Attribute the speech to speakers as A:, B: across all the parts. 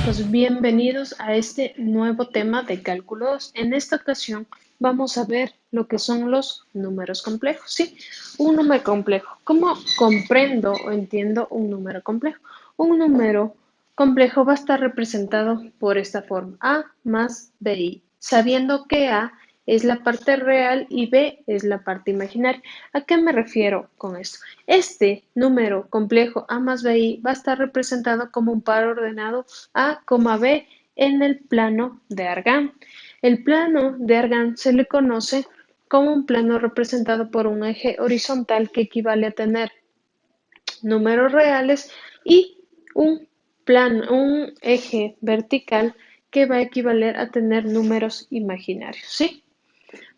A: chicos, bienvenidos a este nuevo tema de cálculo 2. En esta ocasión vamos a ver lo que son los números complejos. Sí, un número complejo. ¿Cómo comprendo o entiendo un número complejo? Un número complejo va a estar representado por esta forma, A más BI, sabiendo que A es la parte real y B es la parte imaginaria. ¿A qué me refiero con esto? Este número complejo A más BI va a estar representado como un par ordenado A, B en el plano de Argand. El plano de Argand se le conoce como un plano representado por un eje horizontal que equivale a tener números reales y un eje vertical que va a equivaler a tener números imaginarios, ¿sí?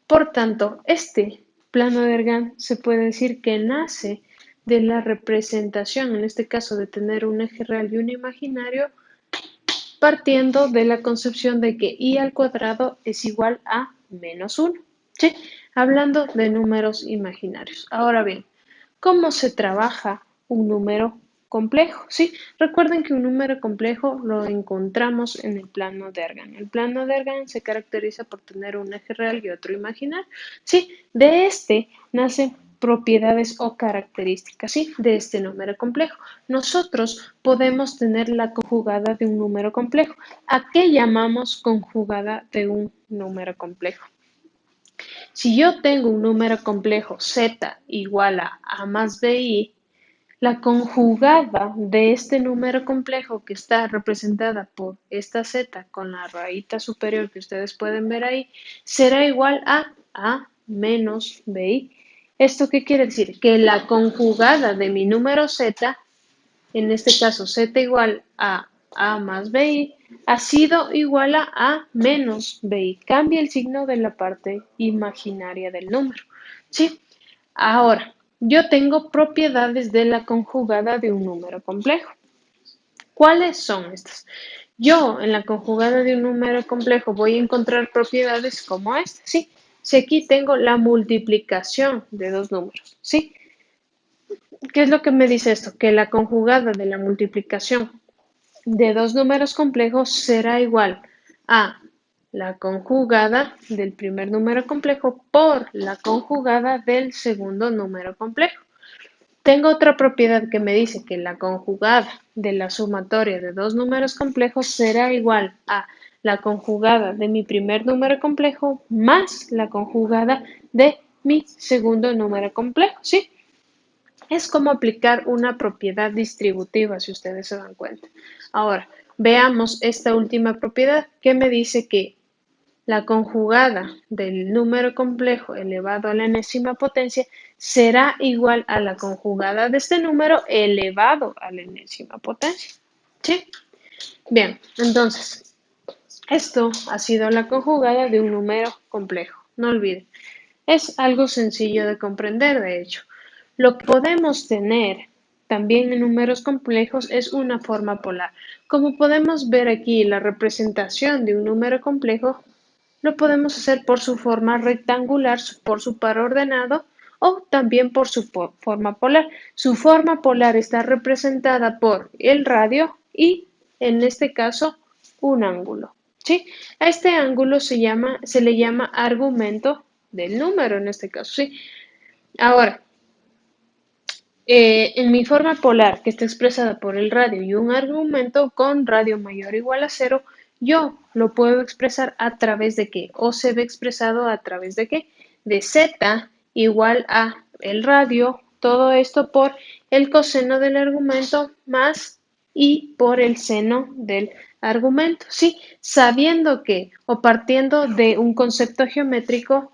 A: Por tanto, este plano de Argand se puede decir que nace de la representación, en este caso de tener un eje real y un imaginario, partiendo de la concepción de que i al cuadrado es igual a menos 1. ¿Sí? Hablando de números imaginarios. Ahora bien, ¿cómo se trabaja un número complejo? ¿Sí? Recuerden que un número complejo lo encontramos en el plano de Argand. El plano de Argand se caracteriza por tener un eje real y otro imaginario. ¿Sí? De este nacen propiedades o características, ¿sí? De este número complejo. Nosotros podemos tener la conjugada de un número complejo. ¿A qué llamamos conjugada de un número complejo? Si yo tengo un número complejo z igual a más bi, la conjugada de este número complejo que está representada por esta z con la rayita superior que ustedes pueden ver ahí, será igual a menos bi. ¿Esto qué quiere decir? Que la conjugada de mi número z, en este caso z igual a más bi, ha sido igual a menos bi. Cambia el signo de la parte imaginaria del número. ¿Sí? Ahora, yo tengo propiedades de la conjugada de un número complejo. ¿Cuáles son estas? Yo en la conjugada de un número complejo voy a encontrar propiedades como esta, ¿sí? Si aquí tengo la multiplicación de dos números, ¿sí? ¿Qué es lo que me dice esto? Que la conjugada de la multiplicación de dos números complejos será igual a la conjugada del primer número complejo por la conjugada del segundo número complejo. Tengo otra propiedad que me dice que la conjugada de la sumatoria de dos números complejos será igual a la conjugada de mi primer número complejo más la conjugada de mi segundo número complejo, ¿sí? Es como aplicar una propiedad distributiva, si ustedes se dan cuenta. Ahora, veamos esta última propiedad que me dice que la conjugada del número complejo elevado a la enésima potencia será igual a la conjugada de este número elevado a la enésima potencia. ¿Sí? Bien, entonces, esto ha sido la conjugada de un número complejo. No olviden, es algo sencillo de comprender, de hecho. Lo que podemos tener también en números complejos es una forma polar. Como podemos ver aquí, la representación de un número complejo lo podemos hacer por su forma rectangular, por su par ordenado o también por su forma polar. Su forma polar está representada por el radio y, en este caso, un ángulo. ¿Sí? A este ángulo se le llama argumento del número, en este caso. ¿Sí? Ahora, en mi forma polar, que está expresada por el radio y un argumento con radio mayor o igual a cero, yo lo puedo expresar a través de qué, o se ve expresado a través de qué, de z igual a el radio, todo esto por el coseno del argumento más y por el seno del argumento, ¿sí? Sabiendo que, o partiendo de un concepto geométrico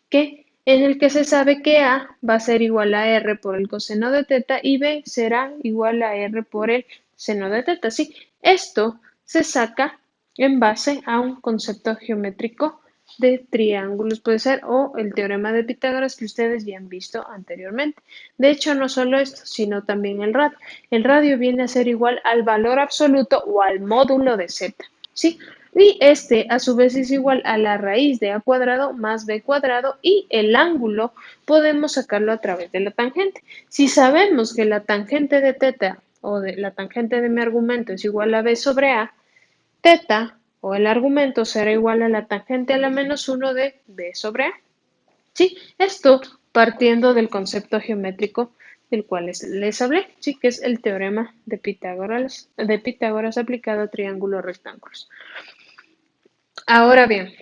A: que en el que se sabe que A va a ser igual a R por el coseno de teta y B será igual a R por el seno de teta. Sí, esto se saca en base a un concepto geométrico de triángulos, puede ser, o el teorema de Pitágoras que ustedes ya han visto anteriormente. De hecho, no solo esto, sino también el radio. El radio viene a ser igual al valor absoluto o al módulo de z. ¿Sí? Y este a su vez es igual a la raíz de a cuadrado más b cuadrado y el ángulo podemos sacarlo a través de la tangente. Si sabemos que la tangente de teta o de la tangente de mi argumento es igual a b sobre a, Teta o el argumento será igual a la tangente a la menos uno de b sobre a. Sí, esto partiendo del concepto geométrico del cual les hablé, sí, que es el teorema de Pitágoras aplicado a triángulos rectángulos. Ahora bien,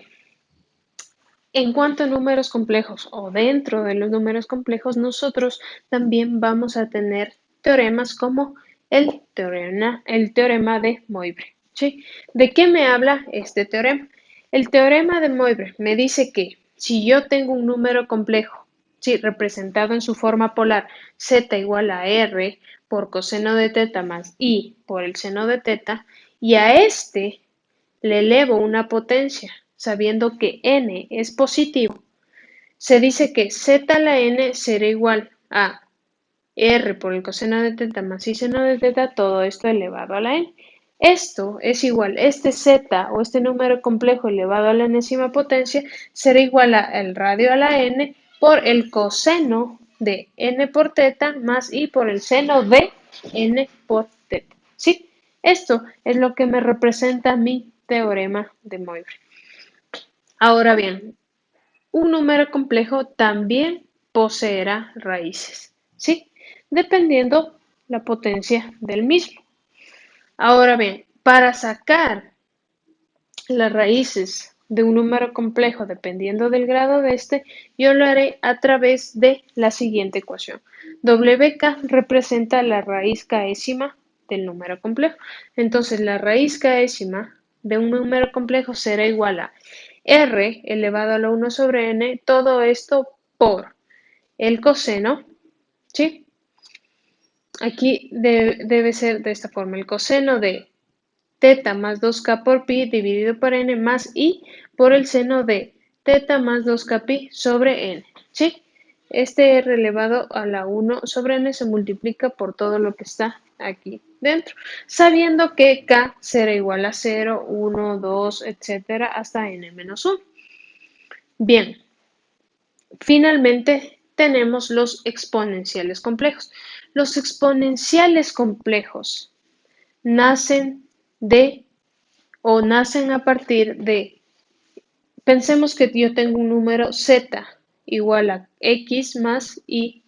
A: en cuanto a números complejos o dentro de los números complejos, nosotros también vamos a tener teoremas como el teorema de Moivre. ¿Sí? ¿De qué me habla este teorema? El teorema de Moivre me dice que si yo tengo un número complejo, ¿sí? Representado en su forma polar, z igual a r por coseno de teta más i por el seno de teta, y a este le elevo una potencia, sabiendo que n es positivo, se dice que z a la n será igual a r por el coseno de teta más i seno de teta, todo esto elevado a la n. Esto es igual, este z o este número complejo elevado a la enésima potencia será igual a el radio a la n por el coseno de n por teta más i por el seno de n por teta. ¿Sí? Esto es lo que me representa mi teorema de Moivre. Ahora bien, un número complejo también poseerá raíces, ¿sí? Dependiendo la potencia del mismo. Ahora bien, para sacar las raíces de un número complejo dependiendo del grado de este, yo lo haré a través de la siguiente ecuación. WK representa la raíz késima del número complejo. Entonces, la raíz késima de un número complejo será igual a r elevado a la 1 sobre n, todo esto por el coseno, ¿sí? Aquí debe ser de esta forma, el coseno de teta más 2k por pi dividido por n más i por el seno de teta más 2k pi sobre n, ¿sí? Este r elevado a la 1 sobre n se multiplica por todo lo que está aquí dentro, sabiendo que k será igual a 0, 1, 2, etcétera, hasta n menos 1. Bien, finalmente tenemos los exponenciales complejos. Los exponenciales complejos nacen de o nacen a partir de, pensemos que yo tengo un número z igual a x más y,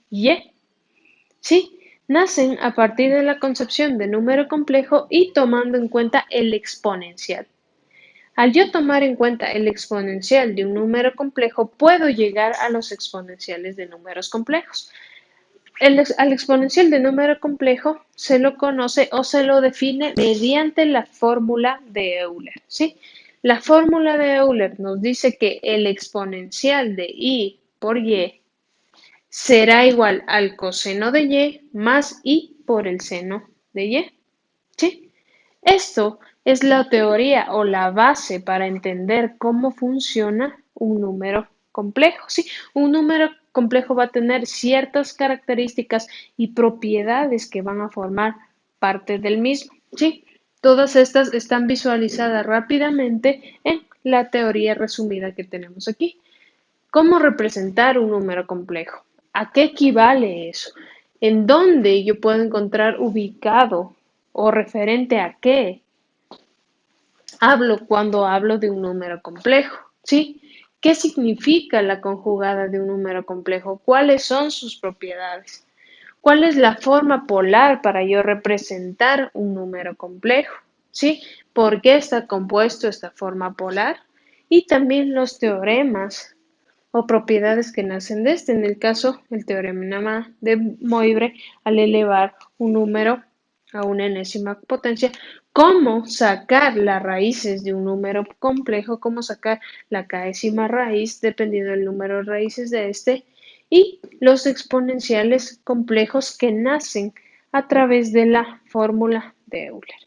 A: ¿sí? Nacen a partir de la concepción de número complejo y tomando en cuenta el exponencial. Al yo tomar en cuenta el exponencial de un número complejo, puedo llegar a los exponenciales de números complejos. Al exponencial de número complejo se lo conoce o se lo define mediante la fórmula de Euler, ¿sí? La fórmula de Euler nos dice que el exponencial de y por y será igual al coseno de y más i por el seno de y, ¿sí? Esto es la teoría o la base para entender cómo funciona un número complejo, ¿sí? Un número complejo va a tener ciertas características y propiedades que van a formar parte del mismo, ¿sí? Todas estas están visualizadas rápidamente en la teoría resumida que tenemos aquí. ¿Cómo representar un número complejo? ¿A qué equivale eso? ¿En dónde yo puedo encontrar ubicado o referente a qué hablo cuando hablo de un número complejo? ¿Sí? ¿Qué significa la conjugada de un número complejo? ¿Cuáles son sus propiedades? ¿Cuál es la forma polar para yo representar un número complejo? ¿Sí? ¿Por qué está compuesto esta forma polar? Y también los teoremas o propiedades que nacen de este. En el caso, el teorema de Moivre, al elevar un número a una enésima potencia, cómo sacar las raíces de un número complejo, cómo sacar la késima raíz dependiendo del número de raíces de este, y los exponenciales complejos que nacen a través de la fórmula de Euler.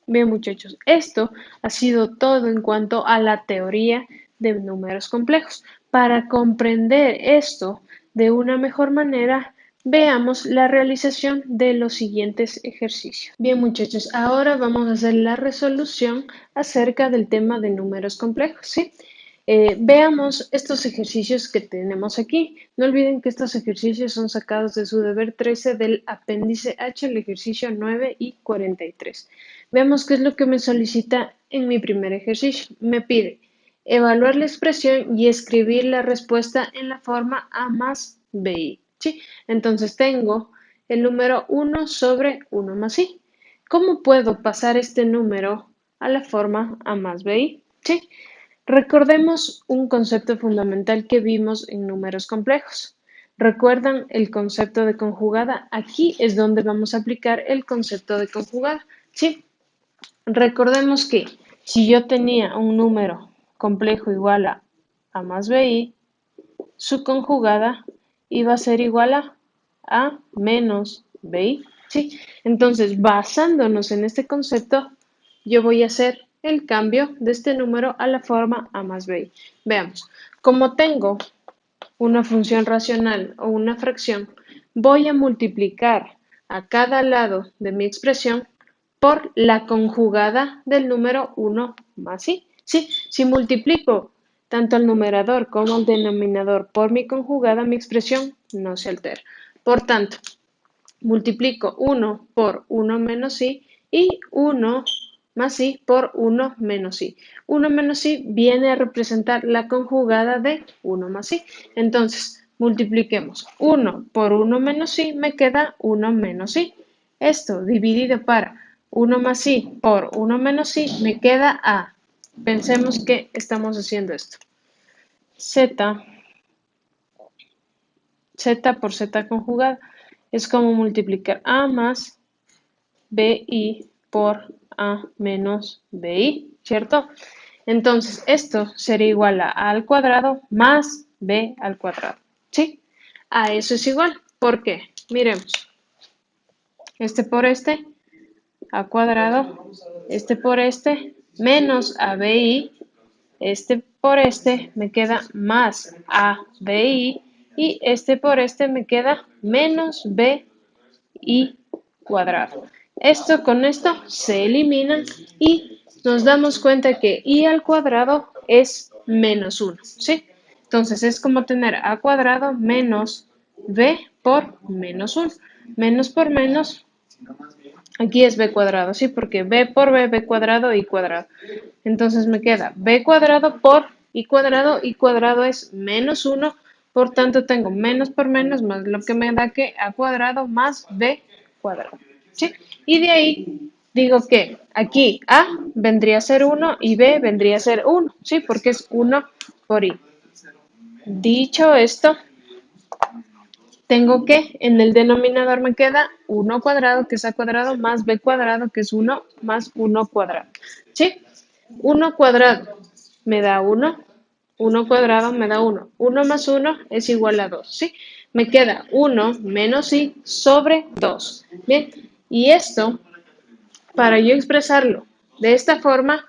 A: Bien, muchachos, esto ha sido todo en cuanto a la teoría de números complejos. Para comprender esto de una mejor manera, veamos la realización de los siguientes ejercicios. Bien, muchachos, ahora vamos a hacer la resolución acerca del tema de números complejos, ¿sí? Veamos estos ejercicios que tenemos aquí. No olviden que estos ejercicios son sacados de su deber 13 del apéndice H, el ejercicio 9 y 43. Veamos qué es lo que me solicita en mi primer ejercicio. Me pide evaluar la expresión y escribir la respuesta en la forma A más BI. ¿Sí? Entonces tengo el número 1 sobre 1 más I. ¿Cómo puedo pasar este número a la forma A más BI? ¿Sí? Recordemos un concepto fundamental que vimos en números complejos. ¿Recuerdan el concepto de conjugada? Aquí es donde vamos a aplicar el concepto de conjugada. ¿Sí? Recordemos que si yo tenía un número complejo igual a A más BI, su conjugada iba a ser igual a menos BI. ¿Sí? Entonces, basándonos en este concepto, yo voy a hacer el cambio de este número a la forma A más BI. Veamos, como tengo una función racional o una fracción, voy a multiplicar a cada lado de mi expresión por la conjugada del número 1 más i. Sí, si multiplico tanto el numerador como el denominador por mi conjugada, mi expresión no se altera. Por tanto, multiplico 1 por 1 menos i y 1 más i por 1 menos i. 1 menos i viene a representar la conjugada de 1 más i. Entonces, multipliquemos 1 por 1 menos i, me queda 1 menos i. Esto dividido para 1 más i por 1 menos i me queda a. Pensemos que estamos haciendo esto. Z por z conjugada es como multiplicar a más bi por a menos bi, ¿cierto? Entonces, esto sería igual a al cuadrado más b al cuadrado, ¿sí? A eso es igual. ¿Por qué? Miremos. Este por este, a cuadrado, este por este, menos abi, este por este me queda más abi y este por este me queda menos bi cuadrado. Esto con esto se elimina y nos damos cuenta que i al cuadrado es menos 1, ¿sí? Entonces es como tener a cuadrado menos b por menos 1. Menos por menos, aquí es b cuadrado, ¿sí? Porque b por b cuadrado y cuadrado. Entonces me queda b cuadrado por y cuadrado es menos 1, por tanto tengo menos por menos más lo que me da que a cuadrado más b cuadrado, ¿sí? Y de ahí digo que aquí a vendría a ser 1 y b vendría a ser 1, ¿sí? Porque es 1 por i. Dicho esto, tengo que en el denominador me queda 1 cuadrado, que es a cuadrado, más b cuadrado, que es 1, más 1 cuadrado, ¿sí? 1 cuadrado me da 1, 1 cuadrado me da 1, 1 más 1 es igual a 2, ¿sí? Me queda 1 menos i sobre 2, ¿bien? Y esto, para yo expresarlo de esta forma,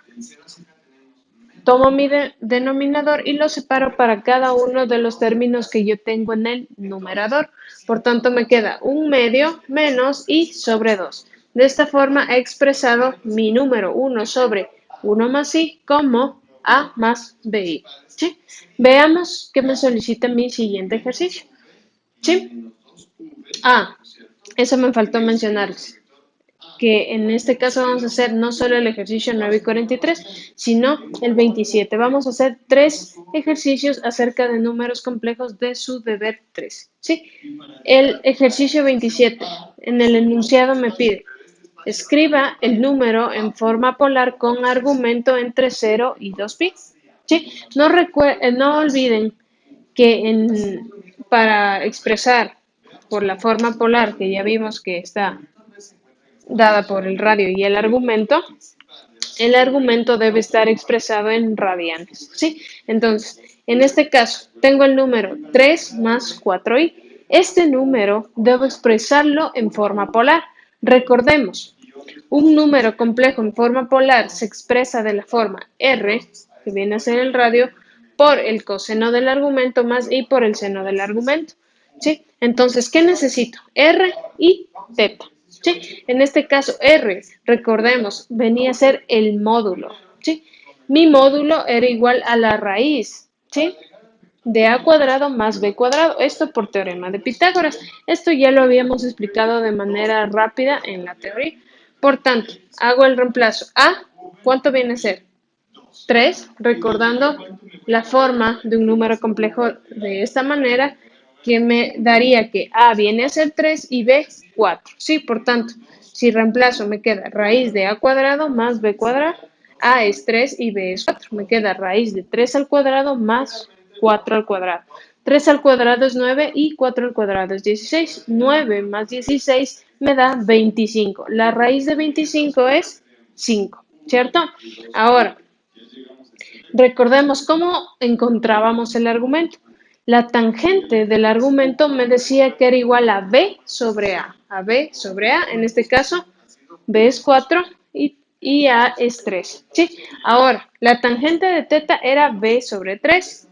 A: tomo mi denominador y lo separo para cada uno de los términos que yo tengo en el numerador. Por tanto, me queda 1 medio menos i sobre 2. De esta forma he expresado mi número 1 sobre 1 más i como a más bi. ¿Sí? Veamos qué me solicita mi siguiente ejercicio. ¿Sí? Ah, eso me faltó mencionarles que en este caso vamos a hacer no solo el ejercicio 9 y 43, sino el 27. Vamos a hacer 3 ejercicios acerca de números complejos de su deber 3. ¿Sí? El ejercicio 27, en el enunciado me pide, escriba el número en forma polar con argumento entre 0 y 2pi. ¿Sí? No olviden que para expresar por la forma polar que ya vimos que está dada por el radio y el argumento debe estar expresado en radianes, ¿sí? Entonces, en este caso, tengo el número 3 más 4i. Este número debo expresarlo en forma polar. Recordemos, un número complejo en forma polar se expresa de la forma r, que viene a ser el radio, por el coseno del argumento más i por el seno del argumento, ¿sí? Entonces, ¿qué necesito? R y teta. ¿Sí? En este caso, R, recordemos, venía a ser el módulo, ¿sí? mi módulo era igual a la raíz, ¿sí? De a cuadrado más b cuadrado. Esto por teorema de Pitágoras. Esto ya lo habíamos explicado de manera rápida en la teoría. Por tanto, hago el reemplazo. A, ¿cuánto viene a ser? 3, recordando la forma de un número complejo de esta manera, que me daría que A viene a ser 3 y B 4. Sí, por tanto, si reemplazo me queda raíz de A cuadrado más B cuadrado. A es 3 y B es 4. Me queda raíz de 3 al cuadrado más 4 al cuadrado. 3 al cuadrado es 9 y 4 al cuadrado es 16. 9 más 16 me da 25. La raíz de 25 es 5, ¿cierto? Ahora, recordemos cómo encontrábamos el argumento. La tangente del argumento me decía que era igual a b sobre a. A b sobre a, en este caso, b es 4 y a es 3. ¿Sí? Ahora, la tangente de teta era b sobre 3.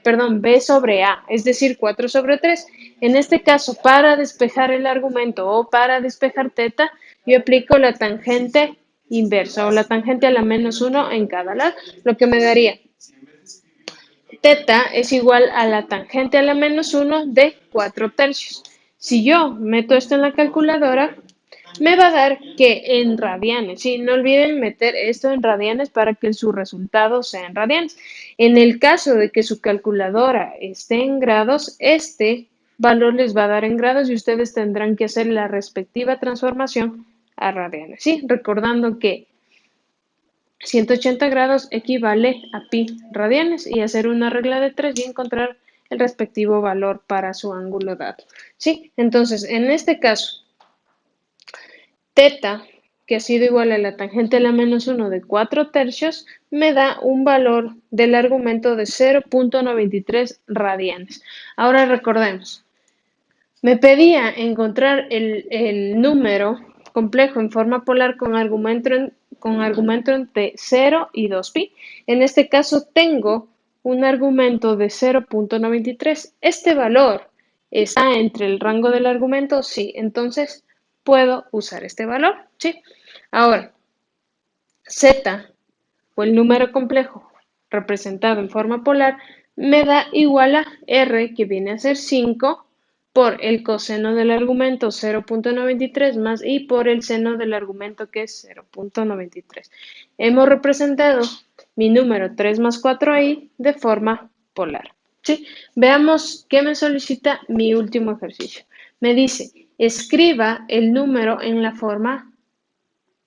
A: Perdón, b sobre a, es decir, 4 sobre 3. En este caso, para despejar el argumento o para despejar teta, yo aplico la tangente inversa o la tangente a la menos 1 en cada lado, lo que me daría teta es igual a la tangente a la menos 1 de 4 tercios. Si yo meto esto en la calculadora, me va a dar que en radianes, ¿sí? No olviden meter esto en radianes para que su resultado sea en radianes. En el caso de que su calculadora esté en grados, este valor les va a dar en grados y ustedes tendrán que hacer la respectiva transformación a radianes, ¿sí? Recordando que 180 grados equivale a pi radianes y hacer una regla de 3 y encontrar el respectivo valor para su ángulo dado. ¿Sí? Entonces, en este caso, teta, que ha sido igual a la tangente a la menos 1 de 4 tercios, me da un valor del argumento de 0.93 radianes. Ahora recordemos, me pedía encontrar el número complejo en forma polar con argumento entre 0 y 2pi. En este caso tengo un argumento de 0.93. ¿Este valor está entre el rango del argumento? Sí, entonces puedo usar este valor. ¿Sí? Ahora, z o el número complejo representado en forma polar me da igual a r, que viene a ser 5, por el coseno del argumento 0.93 más y por el seno del argumento que es 0.93. Hemos representado mi número 3 más 4i de forma polar. ¿Sí? Veamos qué me solicita mi último ejercicio. Me dice, escriba el número en la forma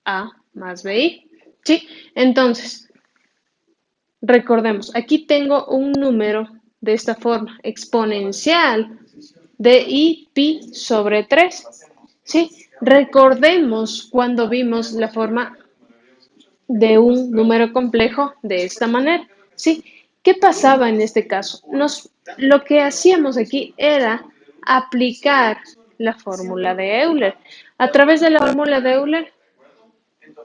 A: a más bi. ¿Sí? Entonces, recordemos, aquí tengo un número de esta forma, exponencial de i pi sobre 3. ¿Sí? Recordemos cuando vimos la forma de un número complejo de esta manera. ¿Sí? ¿Qué pasaba en este caso? Lo que hacíamos aquí era aplicar la fórmula de Euler. A través de la fórmula de Euler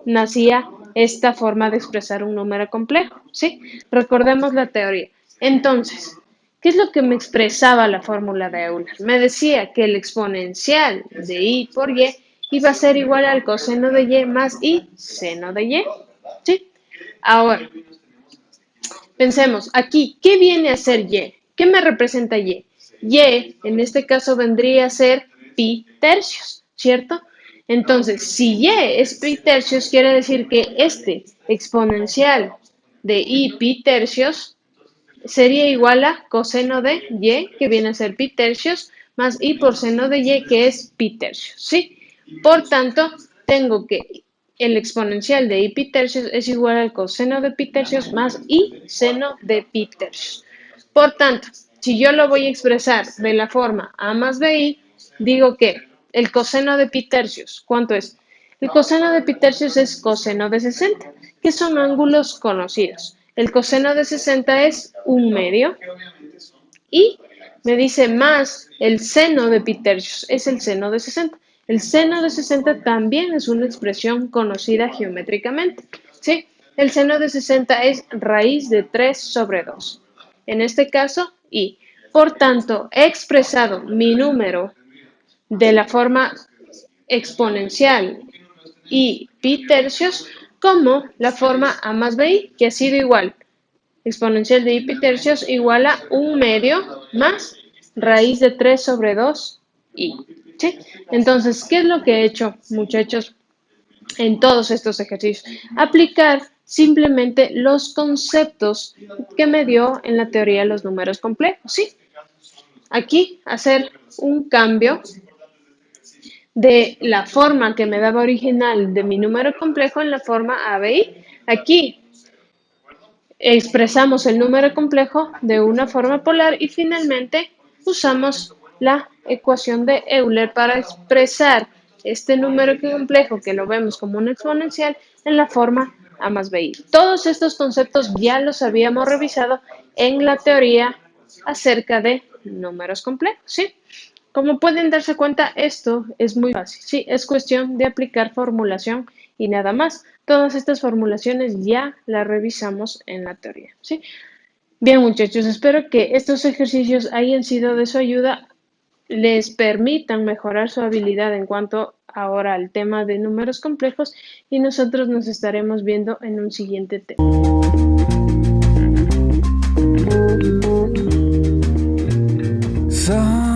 A: nacía esta forma de expresar un número complejo, ¿sí? Recordemos la teoría. Entonces, ¿qué es lo que me expresaba la fórmula de Euler? Me decía que el exponencial de y por y iba a ser igual al coseno de y más y seno de y, ¿sí? Ahora, pensemos aquí, ¿qué viene a ser y? ¿Qué me representa y? Y, en este caso, vendría a ser pi tercios, ¿cierto? Entonces, si y es pi tercios, quiere decir que este exponencial de i pi tercios sería igual a coseno de y, que viene a ser pi tercios, más i por seno de y, que es pi tercios, ¿sí? Por tanto, tengo que el exponencial de i pi tercios es igual al coseno de pi tercios más i seno de pi tercios. Por tanto, si yo lo voy a expresar de la forma a más bi, digo que el coseno de pi tercios, ¿cuánto es? El coseno de pi tercios es coseno de 60, que son ángulos conocidos. El coseno de 60 es 1/2 y me dice más el seno de pi tercios, es el seno de 60. El seno de 60 también es una expresión conocida geométricamente, ¿sí? El seno de 60 es raíz de 3 sobre 2. En este caso, y. Por tanto, he expresado mi número de la forma exponencial y pi tercios como la forma a más bi, que ha sido igual. Exponencial de i pi tercios igual a 1/2 más raíz de 3 sobre 2i. ¿Sí? Entonces, ¿qué es lo que he hecho, muchachos, en todos estos ejercicios? Aplicar simplemente los conceptos que me dio en la teoría de los números complejos. ¿Sí? Aquí hacer un cambio de la forma que me daba original de mi número complejo en la forma ABI. Aquí expresamos el número complejo de una forma polar y finalmente usamos la ecuación de Euler para expresar este número complejo que lo vemos como un exponencial en la forma A más BI. Todos estos conceptos ya los habíamos revisado en la teoría acerca de números complejos, ¿sí? Como pueden darse cuenta, esto es muy fácil, ¿sí? Es cuestión de aplicar formulación y nada más. Todas estas formulaciones ya las revisamos en la teoría, ¿sí? Bien, muchachos, espero que estos ejercicios hayan sido de su ayuda, les permitan mejorar su habilidad en cuanto ahora al tema de números complejos y nosotros nos estaremos viendo en un siguiente tema.
B: So